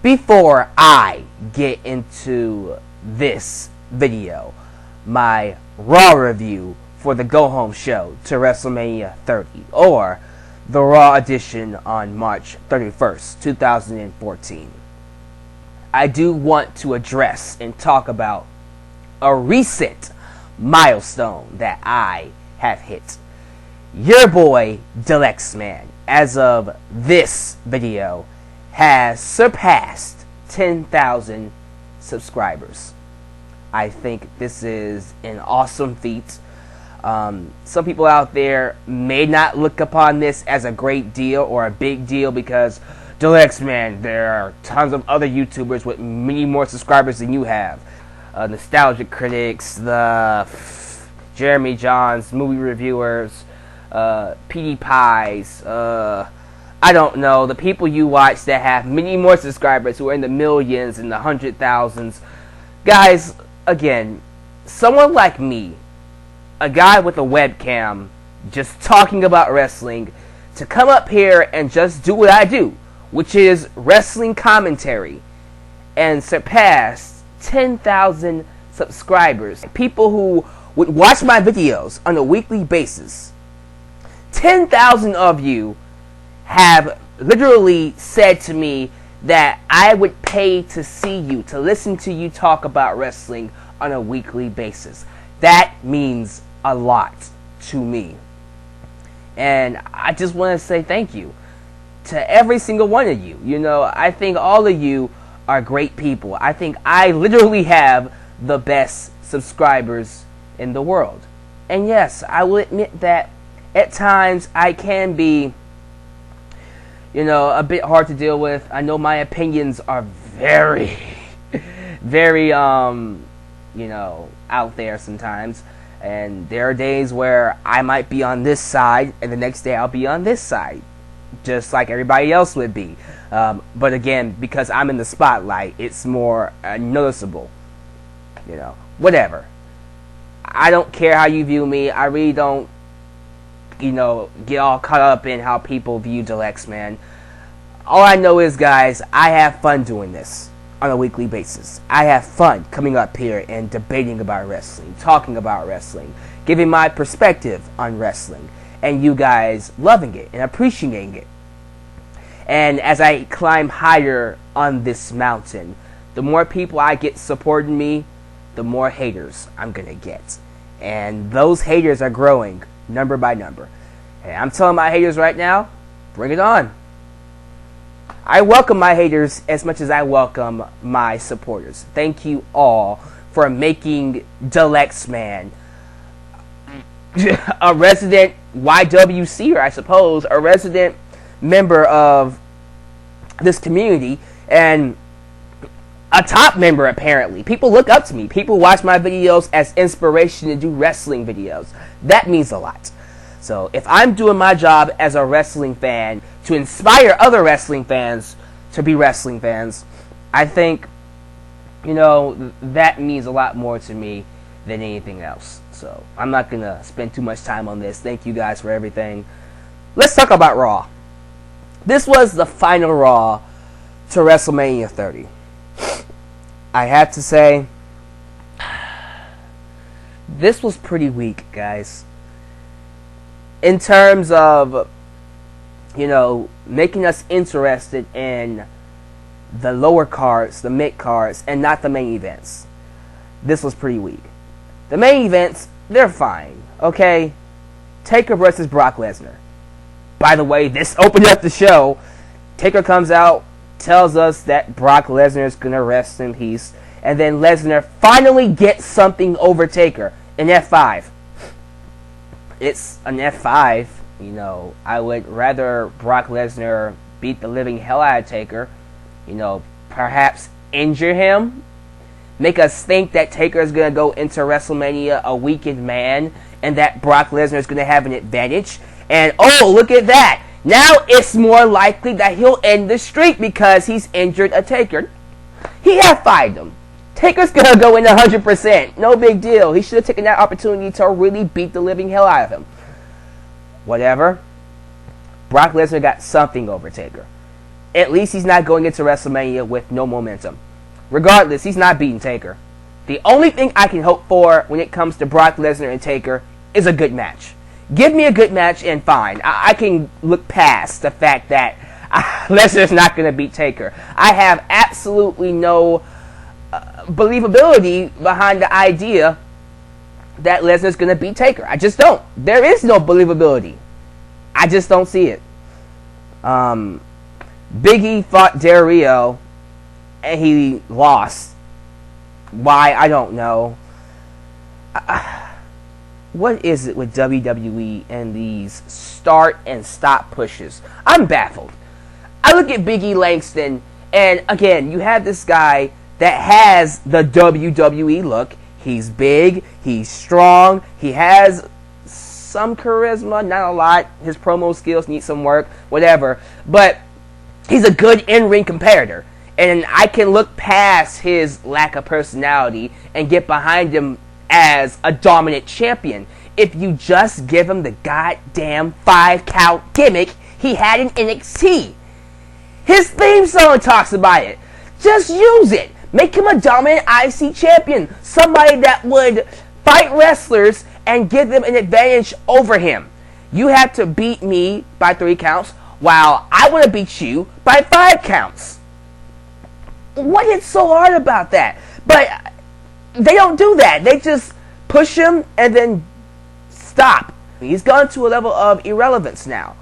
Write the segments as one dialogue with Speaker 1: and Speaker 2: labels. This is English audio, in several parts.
Speaker 1: Before I get into this video, my Raw review for the go-home show to WrestleMania 30, or the Raw edition on March 31st, 2014, I do want to address and talk about a recent milestone that I have hit. Your boy, Alyx, as of this video, has surpassed 10,000 subscribers. I think this is an awesome feat. Some people out there may not look upon this as a great deal or a big deal because, Alyx, there are tons of other YouTubers with many more subscribers than you have. Nostalgia critics, the Jeremy Johns, movie reviewers, PewDiePies, I don't know, the people you watch that have many more subscribers who are in the millions and the 100,000s. Guys, again, someone like me, a guy with a webcam, just talking about wrestling, to come up here and just do what I do, which is wrestling commentary, and surpass 10,000 subscribers. People who would watch my videos on a weekly basis. 10,000 of you have literally said to me that I would pay to see you, to listen to you talk about wrestling on a weekly basis. That means a lot to me. And I just want to say thank you to every single one of you. You know, I think all of you are great people. I think I literally have the best subscribers in the world. And yes, I will admit that at times I can be, a bit hard to deal with. I know my opinions are very, very, out there sometimes. And there are days where I might be on this side, and the next day I'll be on this side, just like everybody else would be. But again, because I'm in the spotlight, it's more noticeable. Whatever. I don't care how you view me. I really don't, get all caught up in how people view Alyx, All I know is, guys, I have fun doing this on a weekly basis. I have fun coming up here and debating about wrestling, talking about wrestling, giving my perspective on wrestling, and you guys loving it and appreciating it. And as I climb higher on this mountain, the more people I get supporting me, the more haters I'm gonna get. And those haters are growing number by number. And I'm telling my haters right now, bring it on. I welcome my haters as much as I welcome my supporters. Thank you all for making Alyx, a resident YWCer, I suppose, a resident member of this community, and a top member apparently. People look up to me. People watch my videos as inspiration to do wrestling videos. That means a lot. So if I'm doing my job as a wrestling fan to inspire other wrestling fans to be wrestling fans, I think, that means a lot more to me than anything else. So I'm not going to spend too much time on this. Thank you guys for everything. Let's talk about Raw. This was the final Raw to WrestleMania 30. I have to say, this was pretty weak, guys. In terms of, making us interested in the lower cards, the mid cards, and not the main events. This was pretty weak. The main events, they're fine, okay? Taker versus Brock Lesnar. By the way, this opened up the show. Taker comes out, tells us that Brock Lesnar is going to rest in peace. And then Lesnar finally gets something over Taker. An F5. It's an F5. I would rather Brock Lesnar beat the living hell out of Taker. Perhaps injure him. Make us think that Taker is going to go into WrestleMania a weakened man. And that Brock Lesnar is going to have an advantage. And, oh, look at that. Now it's more likely that he'll end the streak because he's injured a Taker. He F5'd him. Taker's going to go in 100%. No big deal. He should have taken that opportunity to really beat the living hell out of him. Whatever. Brock Lesnar got something over Taker. at least he's not going into WrestleMania with no momentum. Regardless, he's not beating Taker. The only thing I can hope for when it comes to Brock Lesnar and Taker is a good match. Give me a good match and fine. I can look past the fact that Lesnar's not going to beat Taker. I have absolutely no believability behind the idea that Lesnar's going to beat Taker. I just don't. There is no believability. I just don't see it. Big E fought Del Rio and he lost. Why? I don't know. What is it with WWE and these start and stop pushes? I'm baffled. I look at Big E Langston, and again, you have this guy that has the WWE look. He's big, he's strong, he has some charisma, not a lot. His promo skills need some work, whatever. But he's a good in-ring competitor. And I can look past his lack of personality and get behind him as a dominant champion if you just give him the goddamn 5-count gimmick he had in NXT. His theme song talks about it. Just use it. Make him a dominant IC champion. Somebody that would fight wrestlers and give them an advantage over him. You have to beat me by 3 counts while I want to beat you by 5 counts. What is so hard about that? But they don't do that. They just push him and then stop. He's gone to a level of irrelevance now.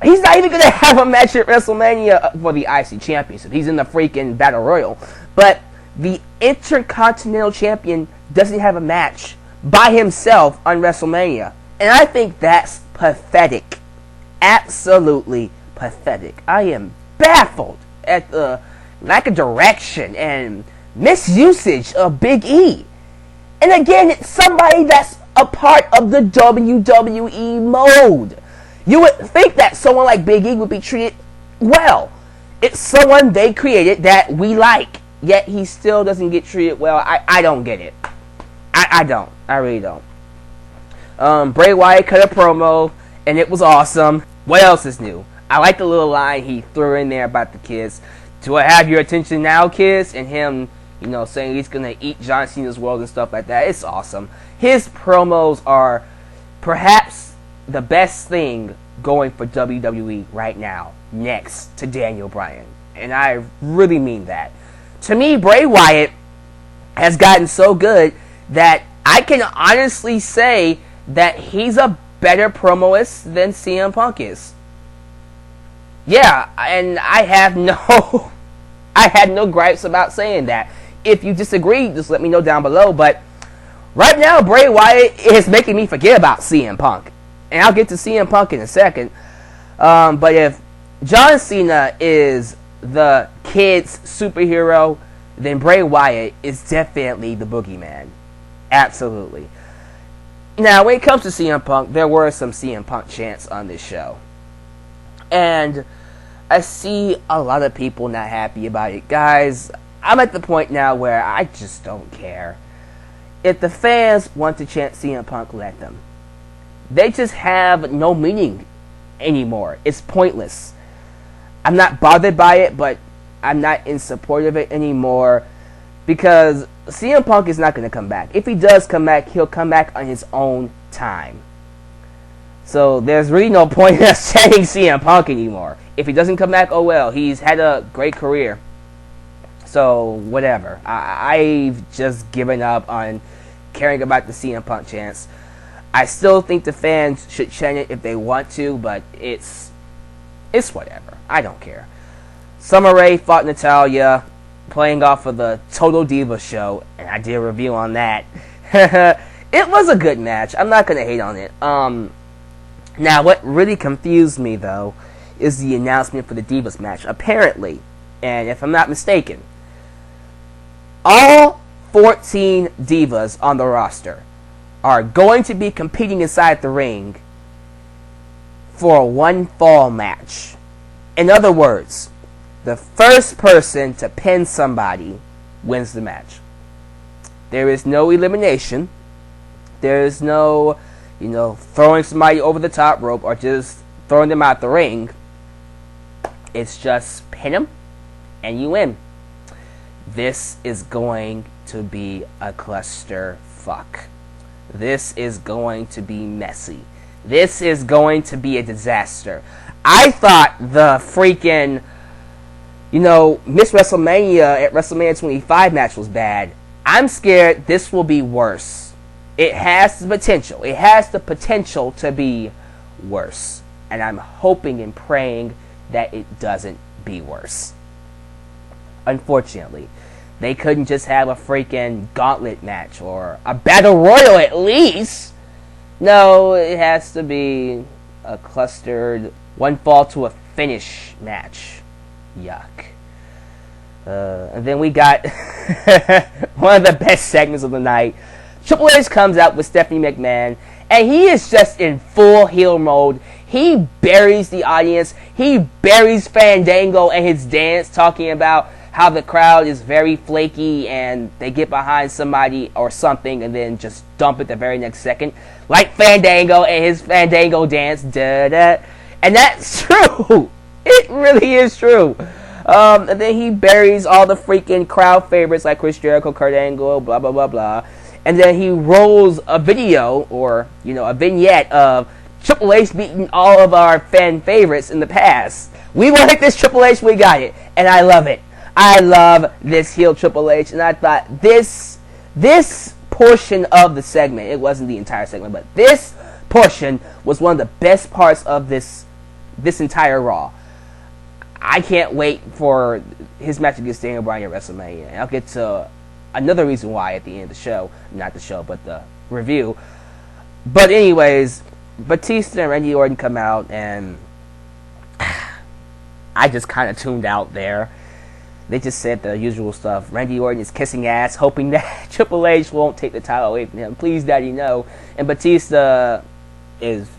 Speaker 1: He's not even going to have a match at WrestleMania for the IC Championship. He's in the freaking Battle Royal. But the Intercontinental Champion doesn't have a match by himself on WrestleMania. And I think that's pathetic. Absolutely pathetic. I am baffled at the lack of direction and misusage of Big E. And again, it's somebody that's a part of the WWE mode. You would think that someone like Big E would be treated well. It's someone they created that we like, yet he still doesn't get treated well. I don't get it. I don't. I really don't. Bray Wyatt cut a promo, and it was awesome. What else is new? I like the little line he threw in there about the kids. Do I have your attention now, kids? And him, saying he's going to eat John Cena's world and stuff like that. It's awesome. His promos are perhaps the best thing going for WWE right now, next to Daniel Bryan. And I really mean that. To me, Bray Wyatt has gotten so good that I can honestly say that he's a better promoist than CM Punk is. Yeah, and I had no gripes about saying that. If you disagree, just let me know down below. But right now, Bray Wyatt is making me forget about CM Punk. And I'll get to CM Punk in a second. But if John Cena is the kid's superhero, then Bray Wyatt is definitely the boogeyman. Absolutely. Now, when it comes to CM Punk, there were some CM Punk chants on this show. And I see a lot of people not happy about it. Guys, I'm at the point now where I just don't care. If the fans want to chant CM Punk, let them. They just have no meaning anymore. It's pointless. I'm not bothered by it, but I'm not in support of it anymore because CM Punk is not going to come back. If he does come back, he'll come back on his own time. So there's really no point in us chanting CM Punk anymore. If he doesn't come back, oh well. He's had a great career. So whatever. I've just given up on caring about the CM Punk chants. I still think the fans should chant it if they want to, but it's whatever. I don't care. Summer Rae fought Natalya, playing off of the Total Divas show, and I did a review on that. It was a good match. I'm not going to hate on it. Now, what really confused me, though, is the announcement for the Divas match. Apparently, and if I'm not mistaken, all 14 Divas on the roster are going to be competing inside the ring for a one fall match. In other words, the first person to pin somebody wins the match. There is no elimination. There is no, throwing somebody over the top rope or just throwing them out the ring. It's just pin him and you win. This is going to be a cluster fuck. This is going to be messy. This is going to be a disaster. I thought the freaking, Miss WrestleMania at WrestleMania 25 match was bad. I'm scared this will be worse. It has the potential. It has the potential to be worse. And I'm hoping and praying that it doesn't be worse. Unfortunately, they couldn't just have a freaking gauntlet match or a battle royal at least. No, it has to be a clustered one fall to a finish match. Yuck. And then we got one of the best segments of the night. Triple H comes out with Stephanie McMahon, and he is just in full heel mode. He buries the audience. He buries Fandango and his dance, talking about how the crowd is very flaky and they get behind somebody or something and then just dump it the very next second. Like Fandango and his Fandango dance. Da-da. And that's true. It really is true. And then he buries all the freaking crowd favorites like Chris Jericho, Kurt Angle, blah, blah, blah, blah. And then he rolls a video or, a vignette of Triple H beating all of our fan favorites in the past. We wanted this Triple H, we got it. And I love it. I love this heel Triple H. And I thought this portion of the segment, it wasn't the entire segment, but this portion was one of the best parts of this entire Raw. I can't wait for his match against Daniel Bryan at WrestleMania. And I'll get to another reason why at the end of the show. Not the show, but the review. But anyways, Batista and Randy Orton come out, and I just kind of tuned out there. They just said the usual stuff. Randy Orton is kissing ass, hoping that Triple H won't take the title away from him. Please, Daddy, no. And Batista is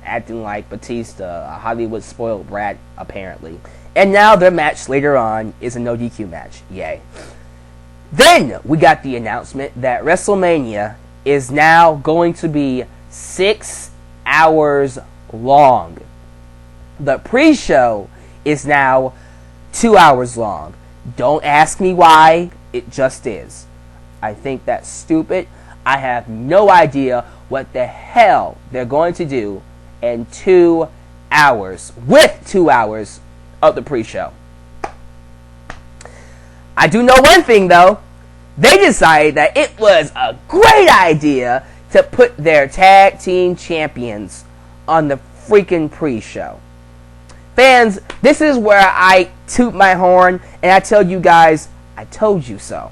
Speaker 1: acting like Batista, a Hollywood spoiled brat, apparently. And now their match later on is a no DQ match. Yay. Then we got the announcement that WrestleMania is now going to be 6 hours long. The pre-show is now 2 hours long. Don't ask me why, it just is. I think that's stupid. I have no idea what the hell they're going to do in 2 hours, with 2 hours of the pre-show. I do know one thing though. They decided that it was a great idea to put their tag team champions on the freaking pre-show. Fans, this is where I toot my horn and I tell you guys, I told you so.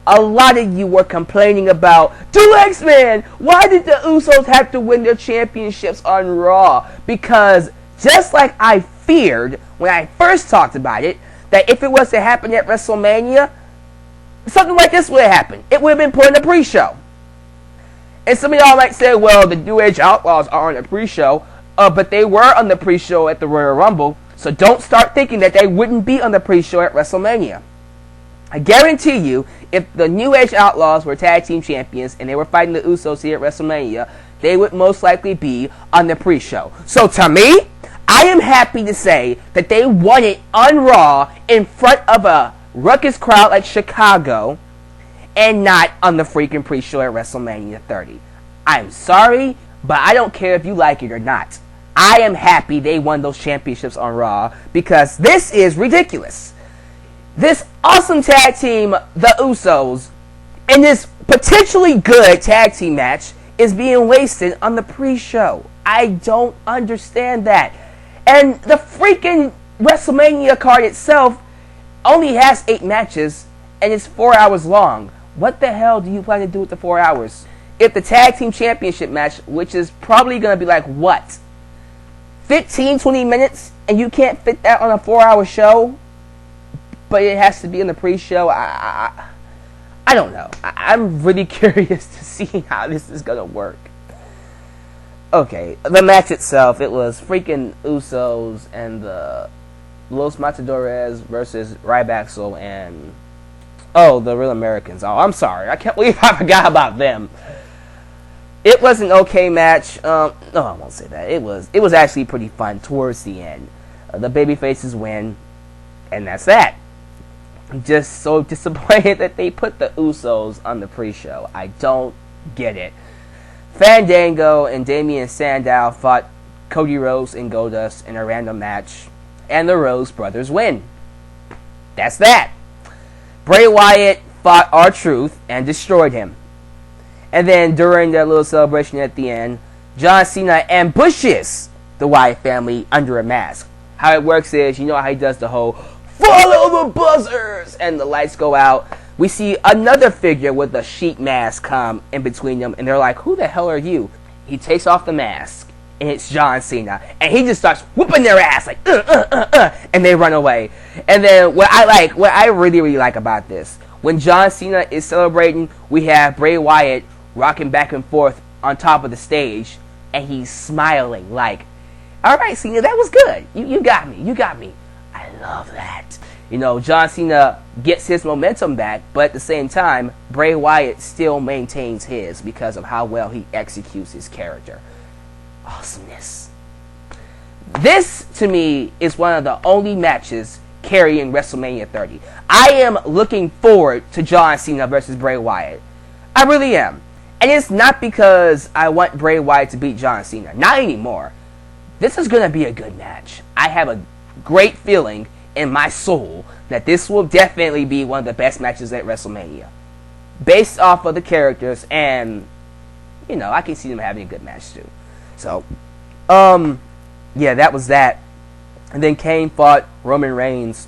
Speaker 1: A lot of you were complaining about, do X-Men, why did the Usos have to win their championships on Raw? Because just like I feared when I first talked about it, that if it was to happen at WrestleMania, something like this would have happened. It would have been put in the pre-show. And some of y'all might say, well, the New Age Outlaws are on the pre-show, but they were on the pre-show at the Royal Rumble, so don't start thinking that they wouldn't be on the pre-show at WrestleMania. I guarantee you, if the New Age Outlaws were tag team champions and they were fighting the Usos here at WrestleMania, they would most likely be on the pre-show. So to me, I am happy to say that they won it on Raw in front of a ruckus crowd like Chicago and not on the freaking pre-show at WrestleMania 30. I'm sorry, but I don't care if you like it or not. I am happy they won those championships on Raw because this is ridiculous. This awesome tag team, the Usos, and this potentially good tag team match is being wasted on the pre-show. I don't understand that. And the freaking WrestleMania card itself only has 8 matches and it's 4 hours long. What the hell do you plan to do with the 4 hours? If the tag team championship match, which is probably going to be like what? 15, 20 minutes and you can't fit that on a 4-hour show? But it has to be in the pre-show. I don't know. I'm really curious to see how this is going to work. Okay, the match itself, it was freaking Usos and the Los Matadores versus Ryback and the Real Americans. Oh, I'm sorry. I can't believe I forgot about them. It was an okay match. No, I won't say that. It was actually pretty fun towards the end. The babyfaces win, and that's that. I'm just so disappointed that they put the Usos on the pre-show. I don't get it. Fandango and Damien Sandow fought Cody Rhodes and Goldust in a random match, and the Rhodes brothers win. That's that. Bray Wyatt fought R-Truth and destroyed him. And then during their little celebration at the end, John Cena ambushes the Wyatt family under a mask. How it works is, you know how he does the whole follow the buzzers, and the lights go out. We see another figure with a sheet mask come in between them, and they're like, who the hell are you? He takes off the mask, and it's John Cena, and he just starts whooping their ass like and they run away. And then what I really like about this, when John Cena is celebrating, we have Bray Wyatt rocking back and forth on top of the stage, and he's smiling like, all right, Cena, that was good. You got me. I love that. You know, John Cena gets his momentum back, but at the same time, Bray Wyatt still maintains his because of how well he executes his character. Awesomeness. This, to me, is one of the only matches carrying WrestleMania 30. I am looking forward to John Cena versus Bray Wyatt. I really am. And it's not because I want Bray Wyatt to beat John Cena. Not anymore. This is going to be a good match. I have a great feeling in my soul that this will definitely be one of the best matches at WrestleMania. Based off of the characters, and, you know, I can see them having a good match too. So, yeah, that was that. And then Kane fought Roman Reigns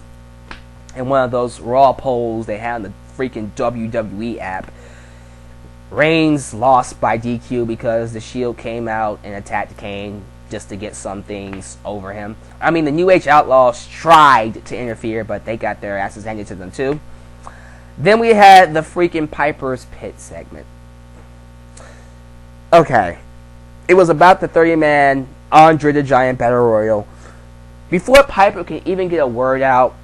Speaker 1: in one of those Raw polls they had on the freaking WWE app. Reigns lost by DQ because the Shield came out and attacked Kane just to get some things over him. I mean, the New Age Outlaws tried to interfere, but they got their asses handed to them too. Then we had the freaking Piper's Pit segment. Okay. It was about the 30-man Andre the Giant Battle Royal. Before Piper can even get a word out,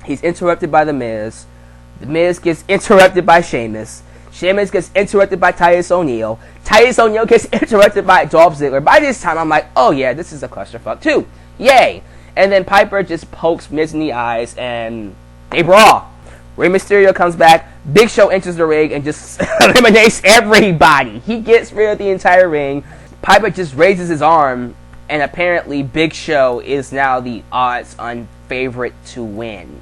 Speaker 1: he's interrupted by The Miz. The Miz gets interrupted by Sheamus. Sheamus gets interrupted by Titus O'Neil. Titus O'Neil gets interrupted by Dolph Ziggler. By this time, I'm like, oh yeah, this is a clusterfuck too. Yay! And then Piper just pokes Miz in the eyes, and they brawl. Rey Mysterio comes back. Big Show enters the ring and just eliminates everybody. He gets rid of the entire ring. Piper just raises his arm, and apparently Big Show is now the odds-on favorite to win.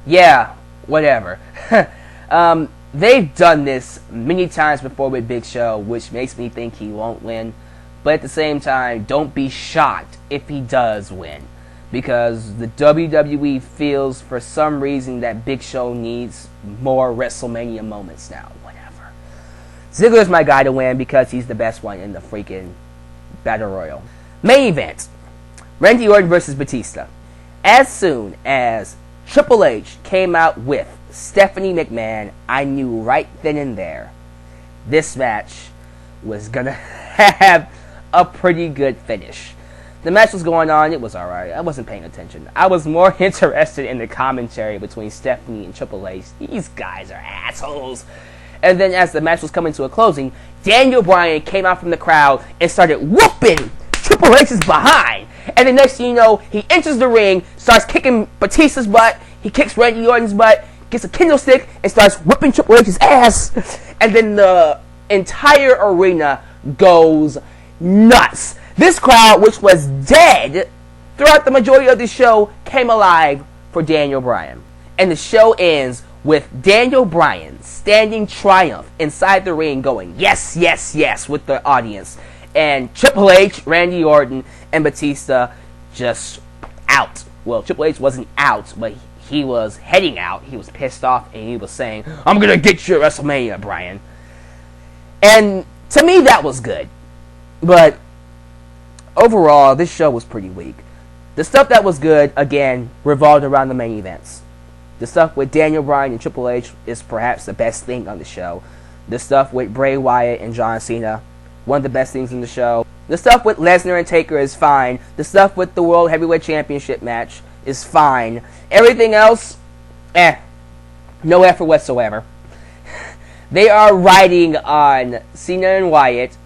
Speaker 1: Yeah, whatever. They've done this many times before with Big Show, which makes me think he won't win. But at the same time, don't be shocked if he does win. Because the WWE feels for some reason that Big Show needs more WrestleMania moments now. Whatever. Ziggler's my guy to win because he's the best one in the freaking Battle Royal. Main event. Randy Orton versus Batista. As soon as Triple H came out with Stephanie McMahon, I knew right then and there this match was gonna have a pretty good finish. The match was going on, it was alright. I wasn't paying attention. I was more interested in the commentary between Stephanie and Triple H. These guys are assholes. And then as the match was coming to a closing, Daniel Bryan came out from the crowd and started whooping Triple H's behind. And the next thing you know, he enters the ring, starts kicking Batista's butt, he kicks Randy Orton's butt, gets a kendo stick, and starts whipping Triple H's ass. And then the entire arena goes nuts. This crowd, which was dead throughout the majority of the show, came alive for Daniel Bryan. And the show ends with Daniel Bryan standing triumph inside the ring going, yes, yes, yes, with the audience. And Triple H, Randy Orton, and Batista just out. Well, Triple H wasn't out, but he was heading out. He was pissed off, and he was saying, I'm going to get you at WrestleMania, Bryan. And to me, that was good. But overall, this show was pretty weak. The stuff that was good, again, revolved around the main events. The stuff with Daniel Bryan and Triple H is perhaps the best thing on the show. The stuff with Bray Wyatt and John Cena, one of the best things in the show. The stuff with Lesnar and Taker is fine. The stuff with the World Heavyweight Championship match is fine. Everything else, no effort whatsoever. They are riding on Cena and Wyatt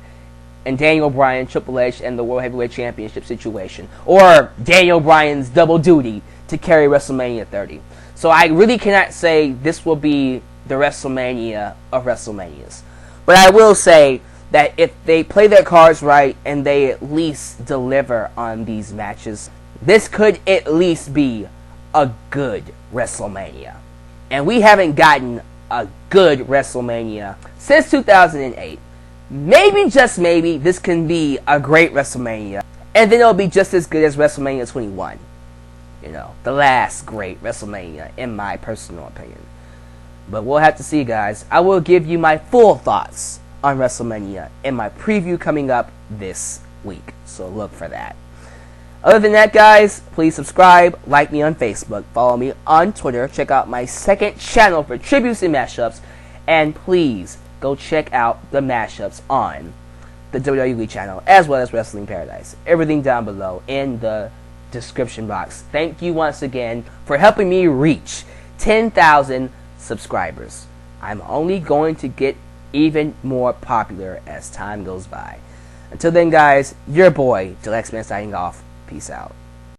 Speaker 1: and Daniel Bryan, Triple H, and the World Heavyweight Championship situation, or Daniel Bryan's double duty to carry WrestleMania 30. So I really cannot say this will be the WrestleMania of WrestleManias. But I will say that if they play their cards right and they at least deliver on these matches, this could at least be a good WrestleMania. And we haven't gotten a good WrestleMania since 2008. Maybe, just maybe, this can be a great WrestleMania. And then it'll be just as good as WrestleMania 21. You know, the last great WrestleMania, in my personal opinion. But we'll have to see, guys. I will give you my full thoughts on WrestleMania in my preview coming up this week. So look for that. Other than that, guys, please subscribe, like me on Facebook, follow me on Twitter, check out my second channel for tributes and mashups, and please go check out the mashups on the WWE channel as well as Wrestling Paradise. Everything down below in the description box. Thank you once again for helping me reach 10,000 subscribers. I'm only going to get even more popular as time goes by. Until then, guys, your boy, Alyx signing off. Peace out.